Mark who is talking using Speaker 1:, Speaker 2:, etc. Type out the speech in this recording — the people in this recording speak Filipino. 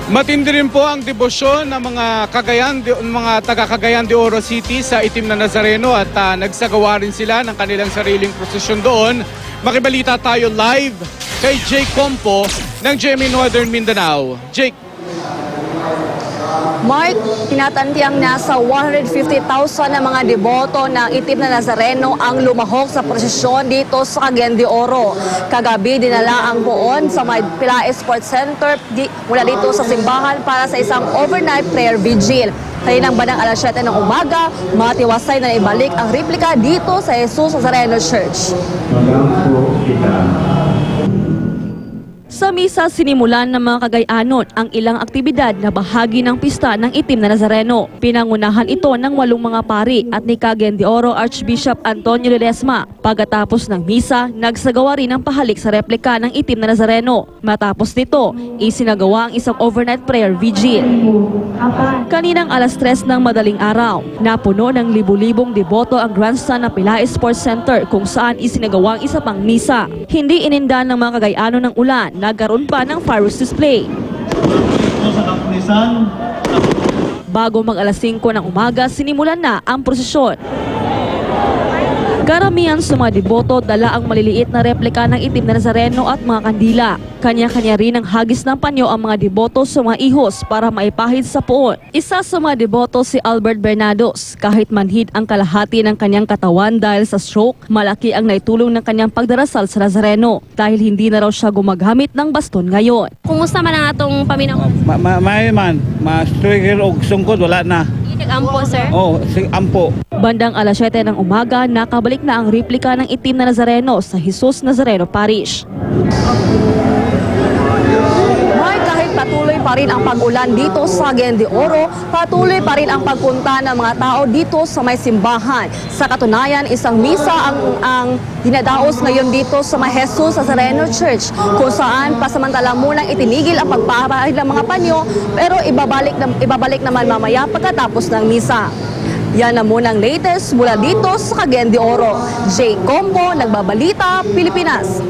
Speaker 1: Matindi rin po ang debosyon ng mga taga Cagayan de Oro City sa Itim na Nazareno at nagsagawa rin sila ng kanilang sariling prosesyon doon. Makibalita tayo live kay Jake Compo ng GMA Northern Mindanao. Jake.
Speaker 2: Mark, tinatantiyang nasa 150,000 na mga deboto ng Itim na Nazareno ang lumahok sa prosesyon dito sa Cagayan de Oro. Kagabi, dinala ang buon sa Pilae Sports Center mula dito sa simbahan para sa isang overnight prayer vigil. Kaninang bandang alas 7 ng umaga, matiwasay na ibalik ang replika dito sa Jesus Nazareno Church. Sa misa, sinimulan ng mga Cagayanon ang ilang aktibidad na bahagi ng pista ng Itim na Nazareno. Pinangunahan ito ng 8 mga pari at ni Cagayan de Oro Archbishop Antonio Ledesma. Pagkatapos ng misa, nagsagawa rin ang pahalik sa replika ng Itim na Nazareno. Matapos nito, isinagawa ang isang overnight prayer vigil. Kaninang alas 3 ng madaling araw, napuno ng libu-libong deboto ang grandstand ng Pilae Sports Center kung saan isinagawa ang isa pang misa. Hindi inindan ng mga Cagayanon ng ulan, nagkaroon pa ng fireworks display. Bago mag alas 5 ng umaga, sinimulan na ang prosesyon. Karamihan sa mga deboto dala ang maliliit na replika ng Itim na Nazareno at mga kandila. Kanya-kanya rin ang hagis ng panyo ang mga deboto sa mga ihos para maipahid sa puon. Isa sa mga deboto si Albert Bernados. Kahit manhid ang kalahati ng kanyang katawan dahil sa stroke, malaki ang naitulong ng kanyang pagdarasal sa Nazareno dahil hindi na raw siya gumagamit ng baston ngayon.
Speaker 3: Kumusta man ang atong paminaw?
Speaker 4: May man, ma-trigger og sungkod wala na.
Speaker 3: Nag-ampo, sir?
Speaker 4: Oh, ampo.
Speaker 2: Bandang alas 7 ng umaga, nakabalik na ang replika ng Itim na Nazareno sa Jesus Nazareno Parish. Kahit patuloy pa rin ang pag-ulan dito sa Cagayan de Oro, patuloy pa rin ang pagpunta ng mga tao dito sa may simbahan. Sa katunayan, isang misa ang dinadaos ngayon dito sa may Jesus Nazareno Church, kung saan pasamantala munang itinigil ang pagpapahid ng mga panyo, pero ibabalik naman mamaya pagkatapos ng misa. Yan na munang latest mula dito sa Cagayan de Oro. Jake Compo, Nagbabalita, Pilipinas.